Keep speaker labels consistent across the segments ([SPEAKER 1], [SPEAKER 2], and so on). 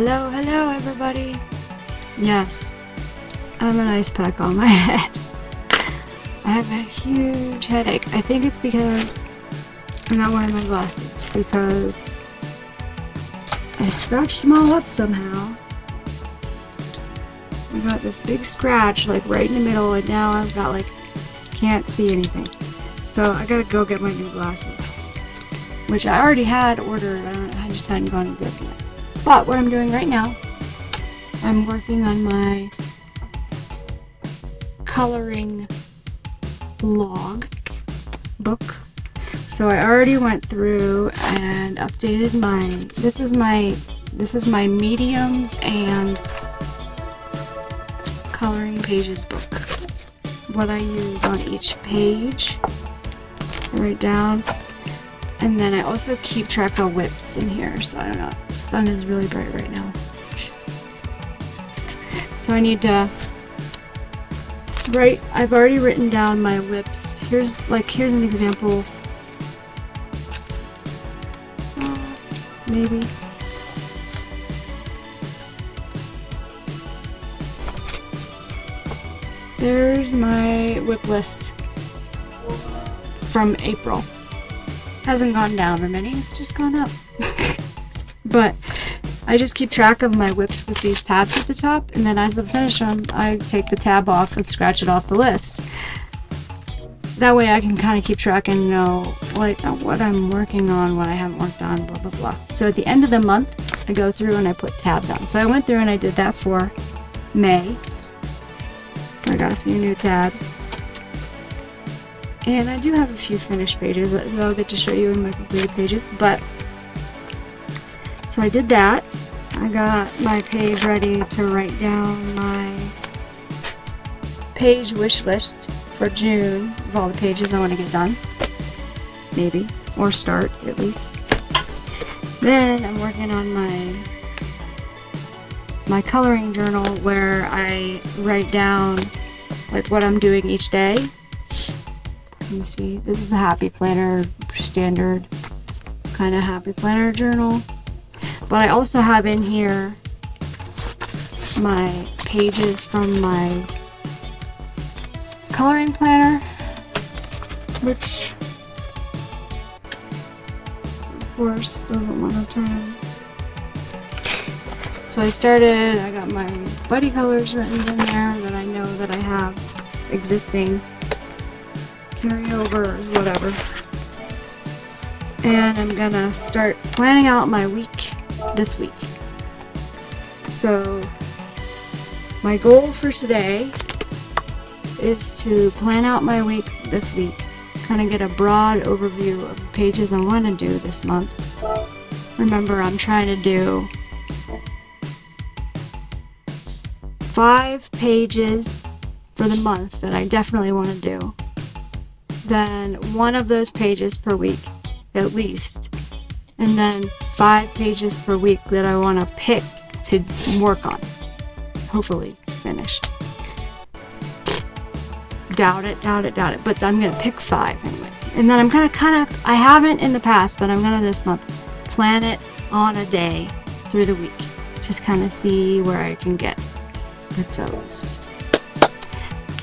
[SPEAKER 1] Hello, hello everybody. Yes, I have an ice pack on my head. I have a huge headache. I think it's because I'm not wearing my glasses, because I scratched them all up somehow. I got this big scratch like right in the middle, and now I've got like, can't see anything. So I gotta go get my new glasses, which I already had ordered. I just hadn't gone and get them yet. But what I'm doing right now, I'm working on my coloring log book. So I already went through and updated this is my mediums and coloring pages book. What I use on each page, I write down, and then I also keep track of whips in here. So I don't know, the sun is really bright right now. So I need to write, I've already written down my whips. Here's an example. Maybe. There's my whip list from April. Hasn't gone down or many, it's just gone up. But I just keep track of my whips with these tabs at the top, and then as I finish them, I take the tab off and scratch it off the list. That way I can kind of keep track and know like what I'm working on, what I haven't worked on, blah blah blah. So at the end of the month, I go through and I put tabs on. So I went through and I did that for May. So I got a few new tabs. And I do have a few finished pages that I'll get to show you in my completed pages. But so I did that. I got my page ready to write down my page wish list for June of all the pages I want to get done. Maybe. Or start, at least. Then I'm working on my coloring journal where I write down like what I'm doing each day. Let me see. This is a happy planner, standard kind of happy planner journal. But I also have in here my pages from my coloring planner, which of course doesn't want to turn. So I got my buddy colors written in there that I know that I have existing, carryovers, whatever. And I'm gonna start planning out my week this week. So my goal for today is to plan out my week this week, kind of get a broad overview of the pages I want to do this month. Remember, I'm trying to do 5 pages for the month that I definitely want to do. Then 1 of those pages per week, at least. And then 5 pages per week that I want to pick to work on. Hopefully finished. Doubt it, but I'm going to pick 5 anyways. And then I'm going to I haven't in the past, but I'm going to this month plan it on a day through the week. Just kind of see where I can get with those.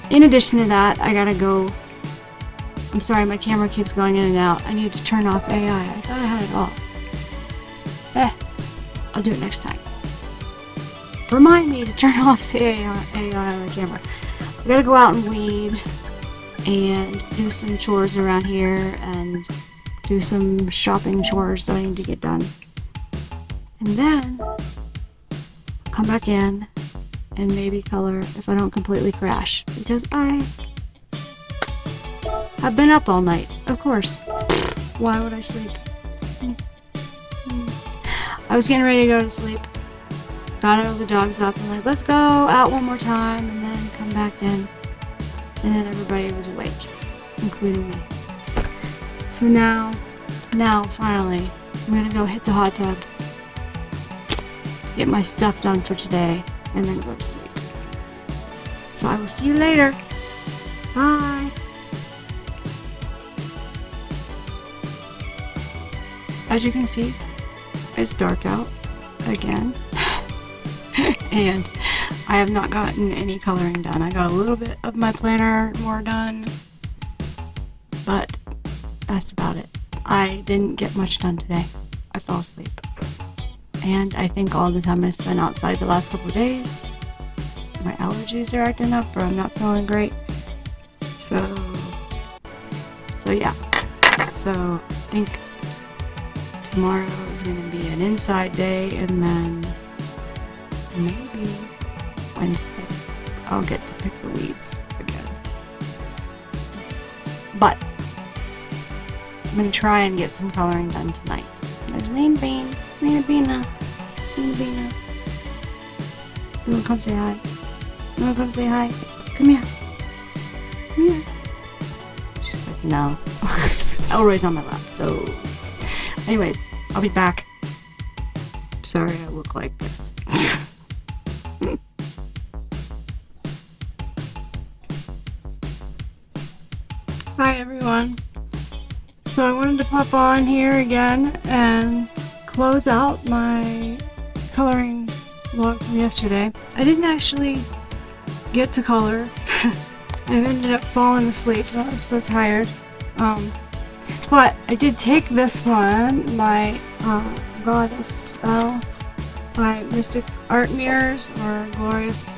[SPEAKER 1] In addition to that, I gotta go. I'm sorry, my camera keeps going in and out. I need to turn off AI. I thought I had it off. I'll do it next time. Remind me to turn off the AI on the camera. I gotta go out and weed and do some chores around here and do some shopping chores that I need to get done. And then come back in and maybe color if I don't completely crash, because I have been up all night, of course. Why would I sleep? I was getting ready to go to sleep, got all the dogs up and like, let's go out one more time and then come back in. And then everybody was awake, including me. So now finally, I'm gonna go hit the hot tub, get my stuff done for today, and then go to sleep. So I will see you later. Bye. As you can see, it's dark out again. and I have not gotten any coloring done. I got a little bit of my planner more done, but that's about it. I didn't get much done today. I fell asleep. And I think all the time I spent outside the last couple of days, my allergies are acting up or I'm not feeling great. So yeah. So I think tomorrow is going to be an inside day, and then maybe Wednesday I'll get to pick the weeds again. But I'm going to try and get some coloring done tonight. There's Lean Bean. Lean Beana. Lean Beana. You want to come say hi? You want to come say hi? Come here. Come here. She's like, no. Elroy's on my lap, so... Anyways, I'll be back. Sorry I look like this. Hi everyone. So I wanted to pop on here again and close out my coloring vlog from yesterday. I didn't actually get to color. I ended up falling asleep. I was so tired. But I did take this one, my Goddess Spell by Mystic Art Mirrors, or Glorious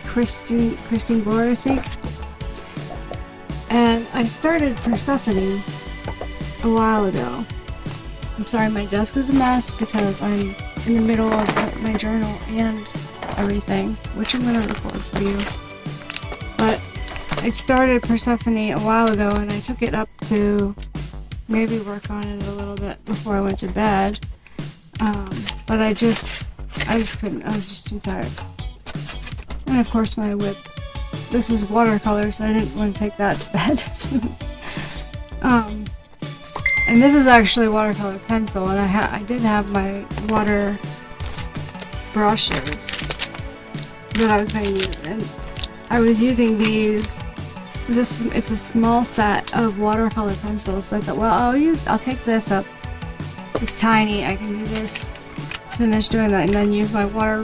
[SPEAKER 1] Christine Glorious Ink. And I started Persephone a while ago. I'm sorry, my desk is a mess because I'm in the middle of my journal and everything, which I'm going to record for you. But I started Persephone a while ago and I took it up to maybe work on it a little bit before I went to bed. But I just couldn't. I was just too tired. And of course my whip. This is watercolor, so I didn't want to take that to bed. And this is actually watercolor pencil, and I did have my water brushes that I was going to use, and I was using these. It's a small set of watercolor pencils, so I thought, well, I'll take this up. It's tiny. I can do this, finish doing that, and then use my water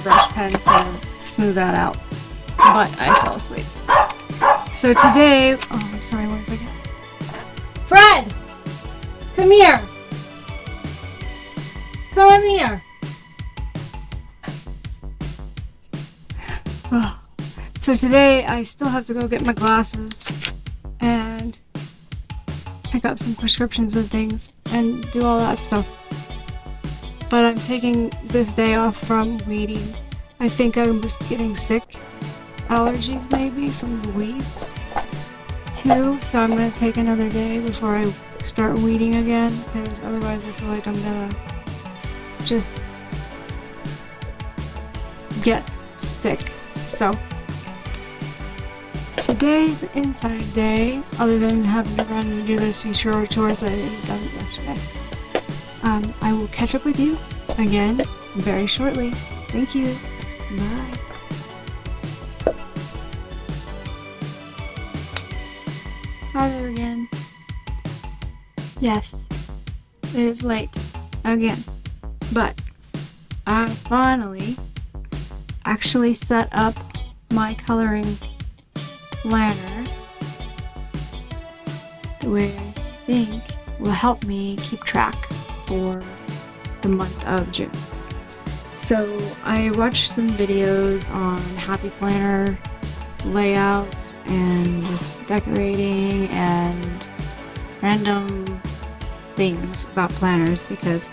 [SPEAKER 1] brush pen to smooth that out. But I fell asleep. So today, oh, I'm sorry, 1 second. Fred! Come here! Come here! Oh. So today I still have to go get my glasses and pick up some prescriptions and things and do all that stuff. But I'm taking this day off from weeding. I think I'm just getting sick. Allergies maybe from the weeds too. So I'm going to take another day before I start weeding again, because otherwise I feel like I'm going to just get sick. So today's inside day, other than having to run and do those few chores that I didn't done yesterday. I will catch up with you again very shortly. Thank you. Bye. Hi there again. Yes, it is late again, but I finally actually set up my coloring planner the way I think will help me keep track for the month of June. So I watched some videos on Happy Planner layouts and just decorating and random things about planners, because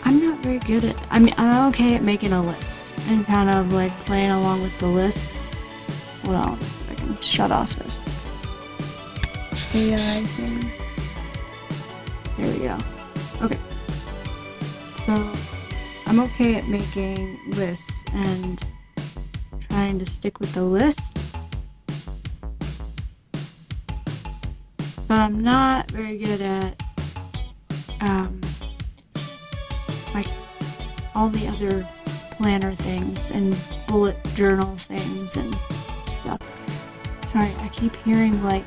[SPEAKER 1] I'm not very good at, I'm okay at making a list and kind of like playing along with the list. Hold on, let's see if I can shut off this AI thing. There we go. Okay. So I'm okay at making lists and trying to stick with the list, but I'm not very good at like all the other planner things and bullet journal things and stuff. Sorry, I keep hearing like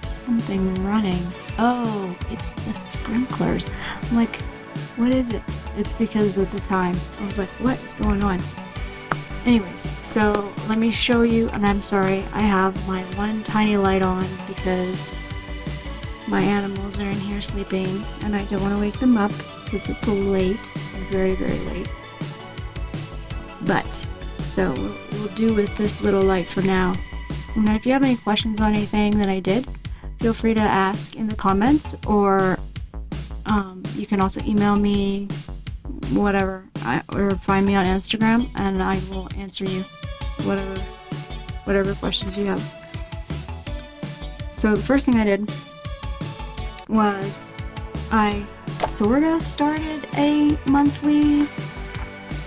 [SPEAKER 1] some something running. Oh, it's the sprinklers. I'm like, what is it? It's because of the time. I was like, what is going on? Anyways, so let me show you, and I'm sorry, I have my one tiny light on because my animals are in here sleeping and I don't want to wake them up because it's late. It's very, very late. But, so we'll do with this little light for now. And then if you have any questions on anything that I did, feel free to ask in the comments, or you can also email me, whatever, or find me on Instagram, and I will answer you whatever questions you have. So the first thing I did was I sorta started a monthly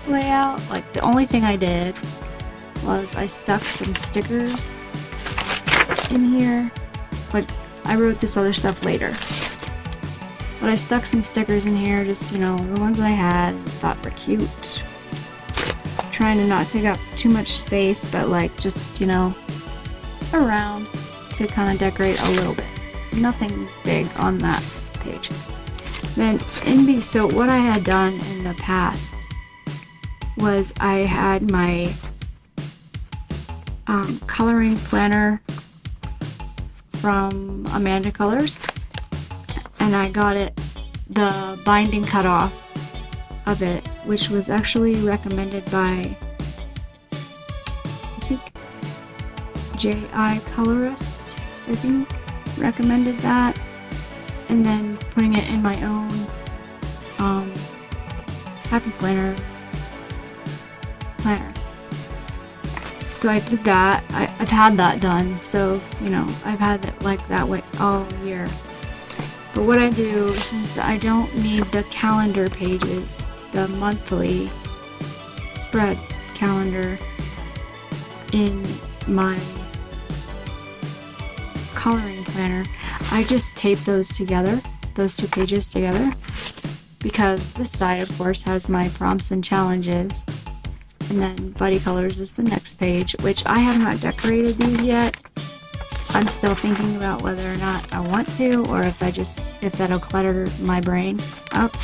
[SPEAKER 1] layout. Like, the only thing I did was I stuck some stickers in here, but I wrote this other stuff later. But I stuck some stickers in here, just, you know, the ones I had, thought were cute. Trying to not take up too much space, but like, just, you know, around to kind of decorate a little bit. Nothing big on that page. Then, so what I had done in the past was I had my coloring planner from Amanda Colors, and I got the binding cut off of it, which was actually recommended by, I think, J.I. Colorist, I think, recommended that, and then putting it in my own happy planner. So I did that. I've had that done, so, you know, I've had it like that way all year. But what I do, since I don't need the calendar pages, the monthly spread calendar in my coloring planner, I just tape those together, those two pages together, because this side, of course, has my prompts and challenges, and then Buddy Colors is the next page, which I have not decorated these yet. I'm still thinking about whether or not I want to, or if that'll clutter my brain up.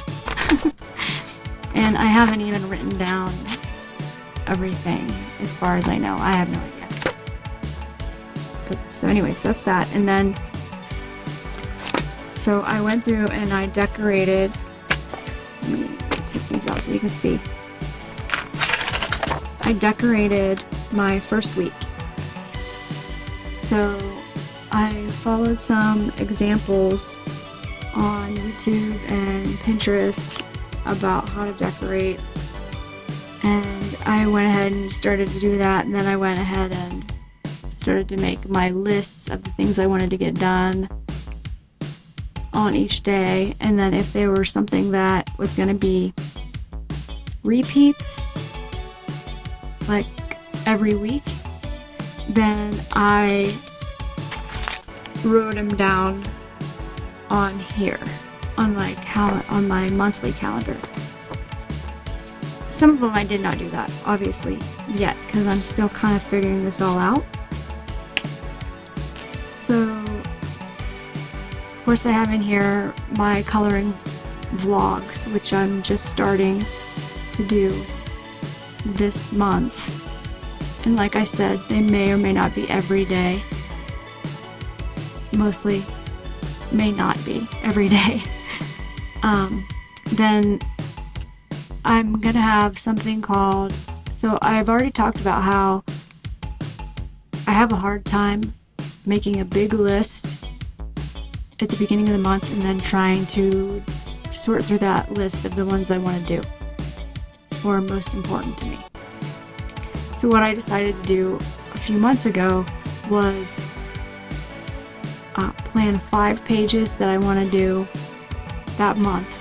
[SPEAKER 1] And I haven't even written down everything, as far as I know. I have no idea. But, so anyways, that's that. And then, so I went through and I decorated. Let me take these out so you can see. I decorated my first week. So I followed some examples on YouTube and Pinterest about how to decorate, and I went ahead and started to do that, and then I went ahead and started to make my lists of the things I wanted to get done on each day, and then if there were something that was going to be repeats, like every week, then I wrote them down on here, on my monthly calendar. Some of them I did not do that, obviously, yet, because I'm still kind of figuring this all out. So, of course, I have in here my coloring vlogs, which I'm just starting to do this month. And like I said, they may or may not be every day. Mostly may not be every day. Then I'm gonna have something called, so I've already talked about how I have a hard time making a big list at the beginning of the month and then trying to sort through that list of the ones I want to do or are most important to me. So what I decided to do a few months ago was plan 5 pages that I want to do that month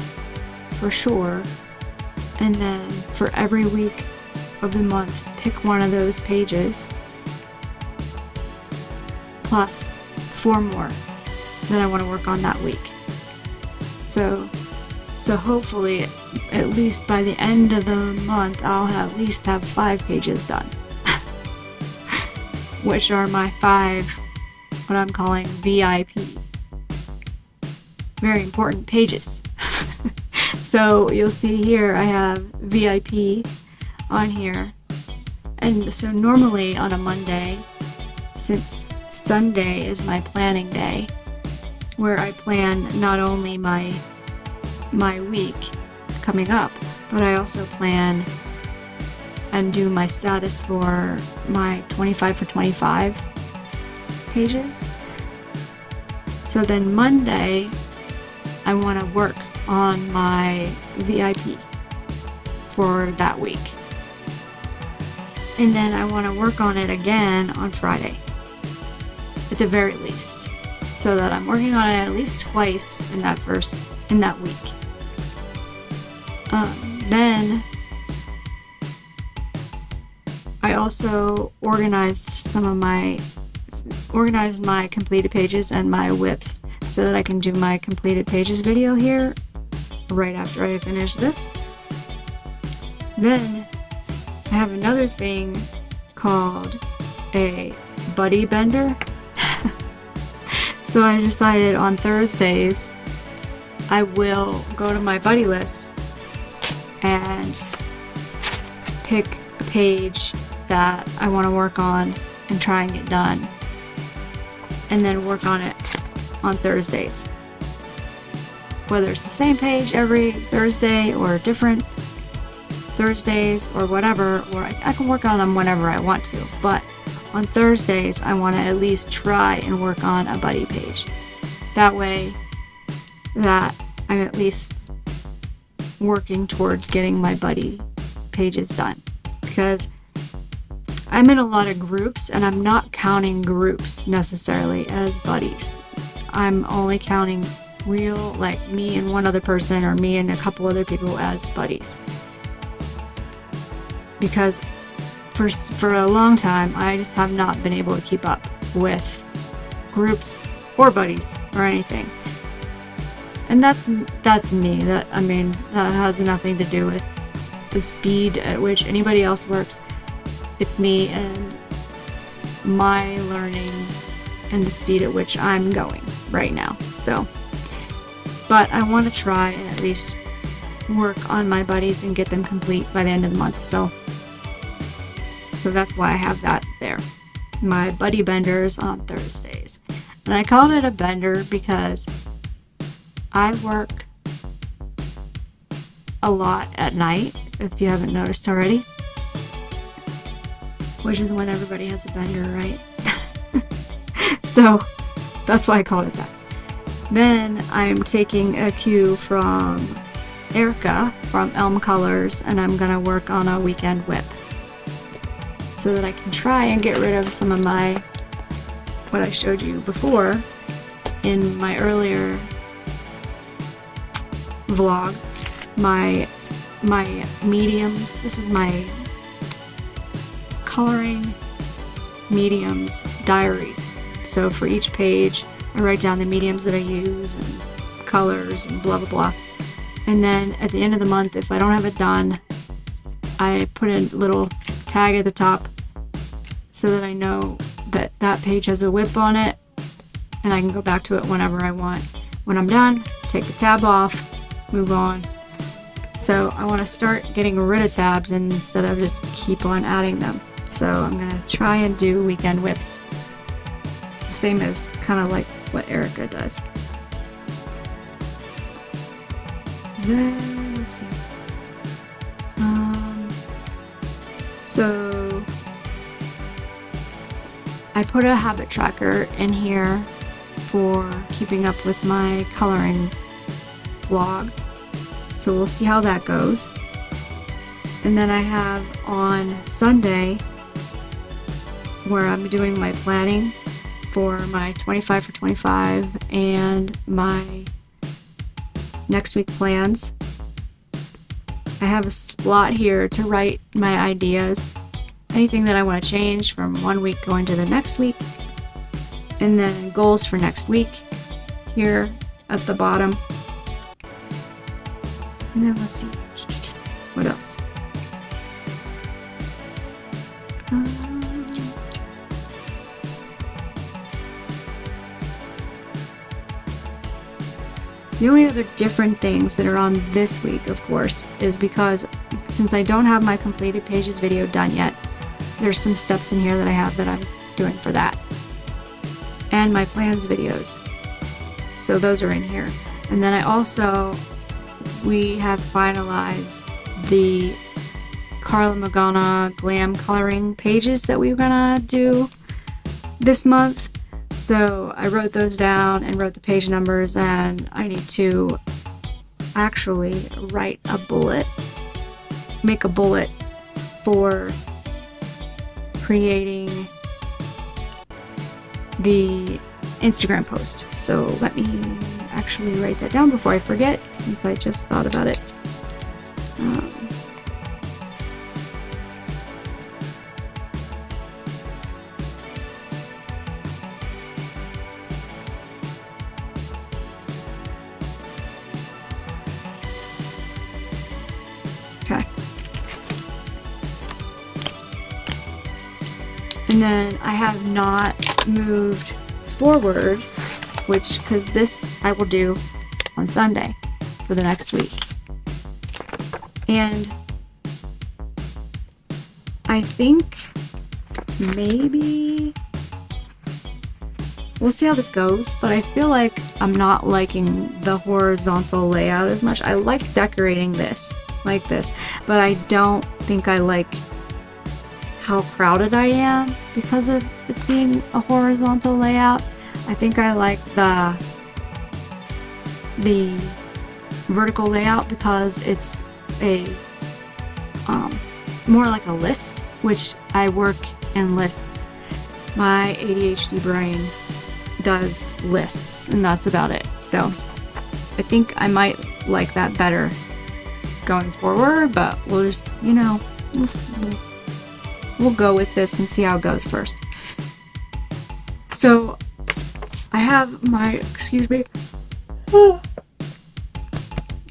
[SPEAKER 1] for sure, and then for every week of the month pick one of those pages plus 4 more that I want to work on that week. So hopefully at least by the end of the month I'll at least have 5 pages done. Which are my 5, what I'm calling VIP very important pages. So you'll see here I have VIP on here. And so normally on a Monday, since Sunday is my planning day, where I plan not only my week coming up, but I also plan and do my status for my 25 for 25 pages. So then Monday, I want to work on my VIP for that week. And then I want to work on it again on Friday, at the very least, so that I'm working on it at least twice in that week. Then I also organized my completed pages and my whips so that I can do my completed pages video here right after I finish this. Then I have another thing called a buddy bender. So I decided on Thursdays I will go to my buddy list and pick a page that I want to work on and try and get done, and then work on it on Thursdays. Whether it's the same page every Thursday or different Thursdays or whatever, or I can work on them whenever I want to, but on Thursdays I want to at least try and work on a buddy page. That way that I'm at least working towards getting my buddy pages done, because I'm in a lot of groups and I'm not counting groups necessarily as buddies. I'm only counting real, like me and one other person or me and a couple other people as buddies. Because for a long time I just have not been able to keep up with groups or buddies or anything. And that's me. That has nothing to do with the speed at which anybody else works. It's me and my learning and the speed at which I'm going right now. So, but I want to try and at least work on my buddies and get them complete by the end of the month. So that's why I have that there. My buddy benders on Thursdays. And I called it a bender because I work a lot at night, if you haven't noticed already. Which is when everybody has a bender, right? So that's why I called it that. Then I'm taking a cue from Erica from Elm Colors, and I'm gonna work on a weekend whip so that I can try and get rid of some of what I showed you before in my earlier vlog, my mediums. This is my coloring mediums diary. So for each page I write down the mediums that I use and colors and blah blah blah, and then at the end of the month, if I don't have it done, I put a little tag at the top so that I know that that page has a whip on it and I can go back to it whenever I want. When I'm done, take the tab off, move on. So I want to start getting rid of tabs instead of just keep on adding them. So I'm going to try and do weekend whips. Same as kind of like what Erica does. Then, let's see. So I put a habit tracker in here for keeping up with my coloring vlog. So we'll see how that goes. And then I have on Sunday where I'm doing my planning for my 25 for 25 and my next week plans. I have a slot here to write my ideas, anything that I want to change from one week going to the next week, and then goals for next week here at the bottom. And then let's see, what else? The only other different things that are on this week, of course, is because since I don't have my completed pages video done yet, there's some steps in here that I have that I'm doing for that. And my plans videos. So those are in here. And then we have finalized the Carla Magana glam coloring pages that we're gonna do this month. So I wrote those down and wrote the page numbers, and I need to actually make a bullet for creating the Instagram post. So let me actually write that down before I forget, since I just thought about it. Okay. And then I have not moved forward, because this I will do on Sunday for the next week. And I think maybe we'll see how this goes, but I feel like I'm not liking the horizontal layout as much. I like decorating this like this, but I don't think I like how crowded I am because of it's being a horizontal layout. I think I like the vertical layout because it's a more like a list, which I work in lists. My ADHD brain does lists, and that's about it. So I think I might like that better going forward, but we'll just, we'll go with this and see how it goes first. So I have my, excuse me,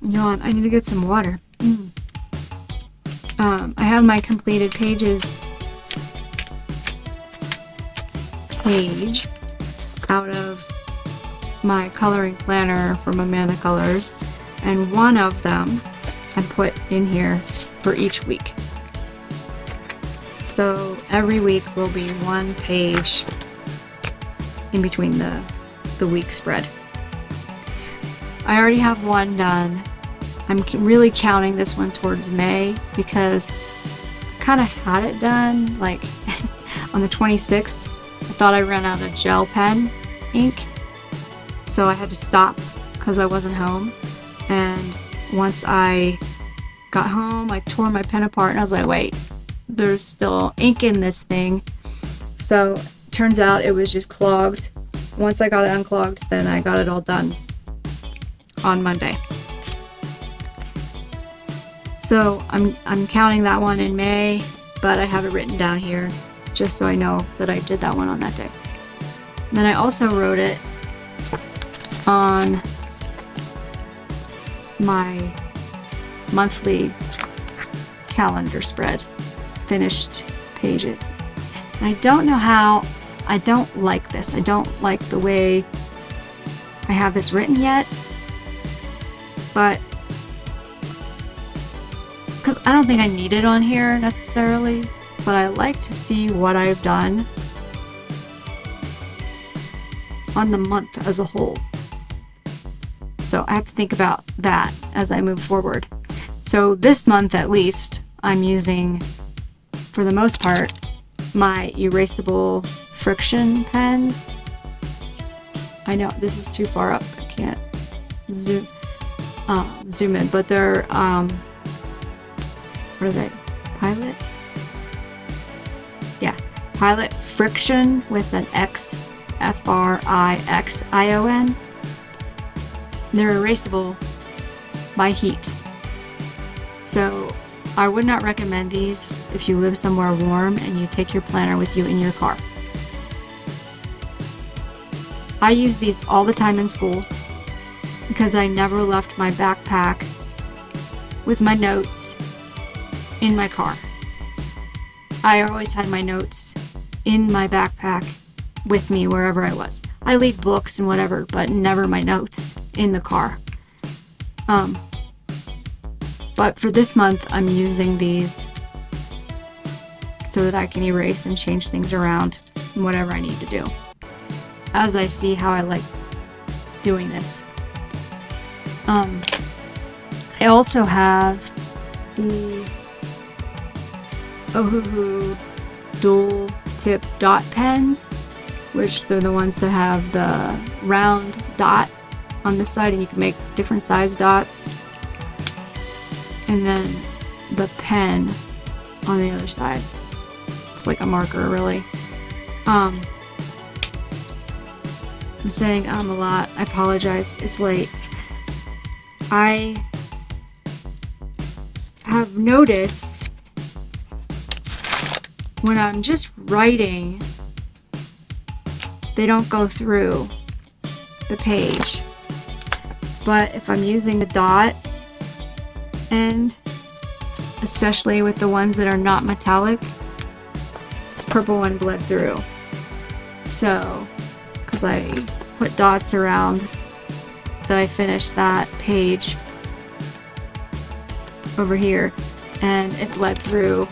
[SPEAKER 1] yawn, I need to get some water. I have my completed pages page out of my coloring planner from Amanda Colors, and one of them I put in here for each week. So every week will be one page in between the week spread. I already have one done. I'm really counting this one towards May because I kind of had it done like on the 26th. I thought I ran out of gel pen ink, so I had to stop because I wasn't home. And once I got home, I tore my pen apart and I was like, wait, there's still ink in this thing. So turns out it was just clogged. Once I got it unclogged, then I got it all done on Monday. So I'm counting that one in May, but I have it written down here just so I know that I did that one on that day. And then I also wrote it on my monthly calendar spread, finished pages. And I don't know how, I don't like this. I don't like the way I have this written yet, but because I don't think I need it on here necessarily, but I like to see what I've done on the month as a whole. So I have to think about that as I move forward. So this month at least, I'm using, for the most part, my erasable friction pens. I know this is too far up. I can't zoom in, but they're what are they? Pilot? Yeah, Pilot Friction with an X, Frixion. They're erasable by heat. So I would not recommend these if you live somewhere warm and you take your planner with you in your car. I use these all the time in school because I never left my backpack with my notes in my car. I always had my notes in my backpack with me wherever I was. I leave books and whatever, but never my notes in the car. But for this month, I'm using these so that I can erase and change things around and whatever I need to do as I see how I like doing this. I also have the Ohuhu dual tip dot pens, which they're the ones that have the round dot on this side and you can make different size dots, and then the pen on the other side. It's like a marker, really. I'm saying a lot. I apologize. It's late. I have noticed when I'm just writing, they don't go through the page. But if I'm using the dot end, especially with the ones that are not metallic, this purple one bled through. So, because I put dots around that I finished that page over here, and it bled through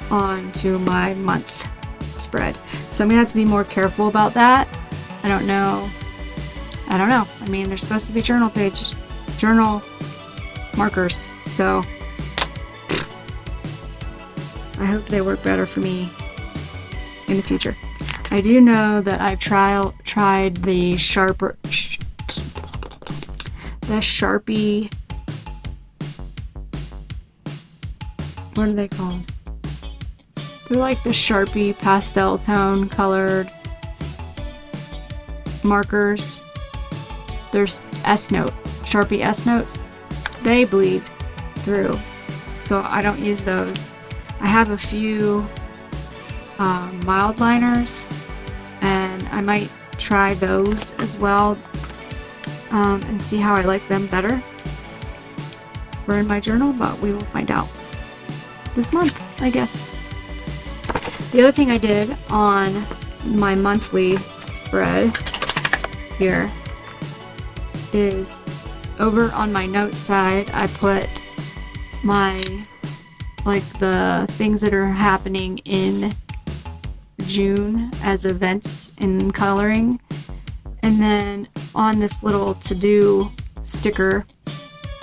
[SPEAKER 1] onto my month spread. So I'm gonna have to be more careful about that. I don't know. I mean, they're supposed to be journal pages, journal markers, so I hope they work better for me in the future. I do know that I've tried the Sharpie, what are they called? They're like the Sharpie pastel tone colored markers. There's Sharpie S notes. They bleed through, so I don't use those. I have a few mild liners, and I might try those as well and see how I like them better for in my journal, but we will find out this month, I guess. The other thing I did on my monthly spread here is over on my notes side, I put my, like, the things that are happening in June as events in coloring. And then on this little to-do sticker,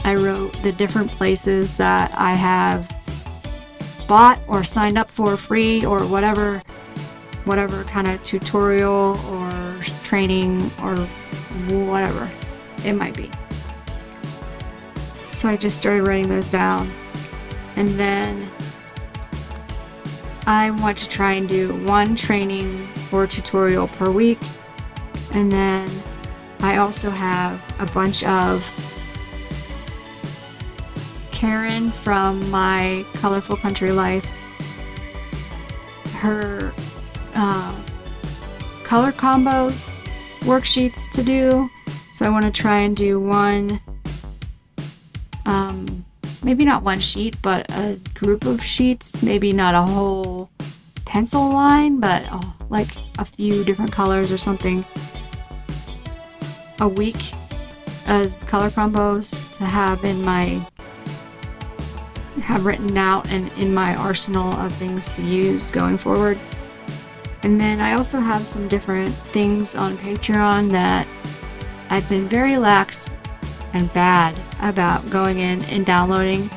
[SPEAKER 1] I wrote the different places that I have bought or signed up for free or whatever kind of tutorial or training or whatever it might be. So I just started writing those down, and then I want to try and do one training or tutorial per week. And then I also have a bunch of Karen from my Colorful Country Life, her color combos worksheets to do. So I want to try and do one, maybe not one sheet, but a group of sheets, maybe not a whole pencil line, but like a few different colors or something a week as color combos to have written out and in my arsenal of things to use going forward. And then I also have some different things on Patreon that I've been very lax and bad about going in and downloading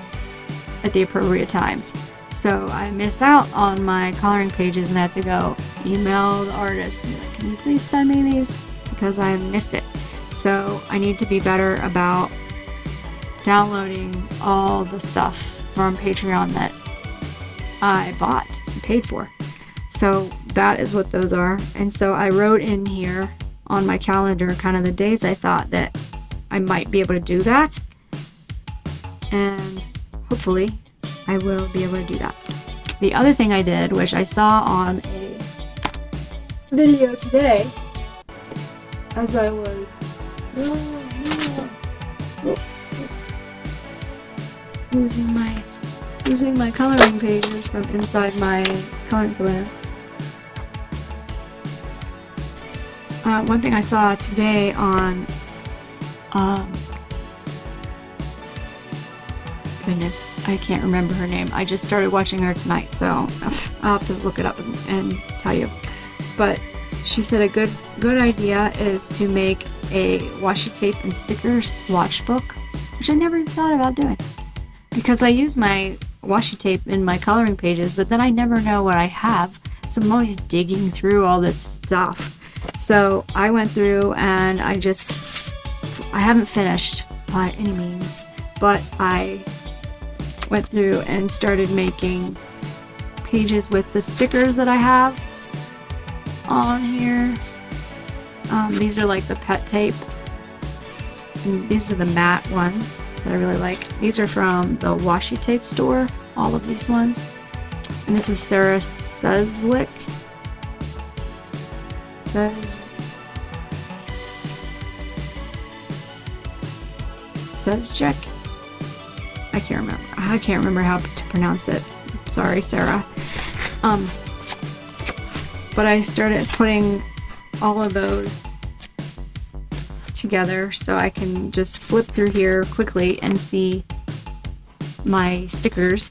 [SPEAKER 1] at the appropriate times. So I miss out on my coloring pages and I have to go email the artist and like, can you please send me these? Because I missed it. So I need to be better about downloading all the stuff from Patreon that I bought and paid for. So that is what those are. And so I wrote in here on my calendar kind of the days I thought that I might be able to do that. And hopefully I will be able to do that. The other thing I did, which I saw on a video today as I was using my coloring pages from inside my coloring planner. One thing I saw today on Goodness, I can't remember her name. I just started watching her tonight, so I'll have to look it up and tell you. But she said a good idea is to make a washi tape and sticker swatch book, which I never even thought about doing. Because I use my washi tape in my coloring pages, but then I never know what I have, so I'm always digging through all this stuff. So I went through and I haven't finished by any means, but I went through and started making pages with the stickers that I have on here. These are like the pet tape. And these are the matte ones that I really like. These are from the washi tape store, all of these ones. And this is Sarah Sezwick. Sezcheck? I can't remember how to pronounce it. Sorry, Sarah. But I started putting all of those together so I can just flip through here quickly and see my stickers,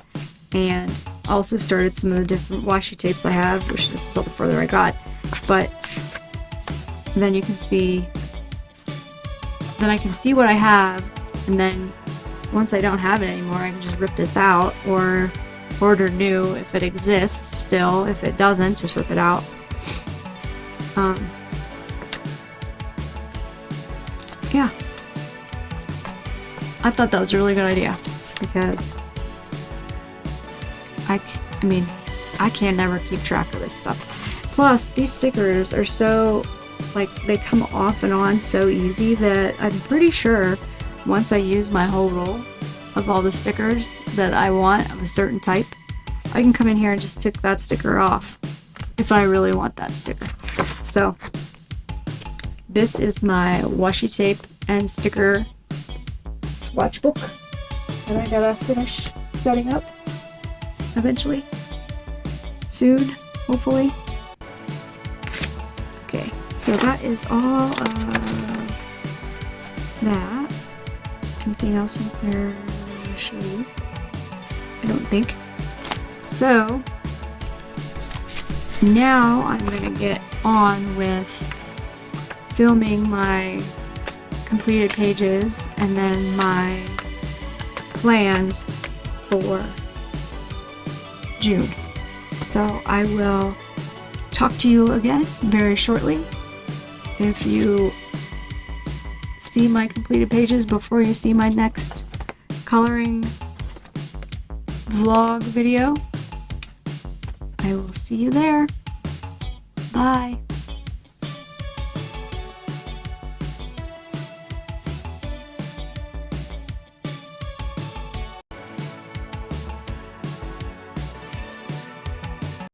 [SPEAKER 1] and also started some of the different washi tapes I have, which this is all the further I got. But then you can see, then I can see what I have, and then once I don't have it anymore, I can just rip this out or order new if it exists still. If it doesn't, just rip it out. Yeah. I thought that was a really good idea because I can never keep track of this stuff. Plus, these stickers are so, like, they come off and on so easy that I'm pretty sure once I use my whole roll of all the stickers that I want of a certain type, I can come in here and just take that sticker off if I really want that sticker. So this is my washi tape and sticker swatch book that I gotta finish setting up eventually, soon, hopefully. Okay, so that is all of that. Anything else in here to show you? I don't think. So now I'm gonna get on with filming my completed pages and then my plans for June. So I will talk to you again very shortly. If you see my completed pages before you see my next coloring vlog video, I will see you there. Bye.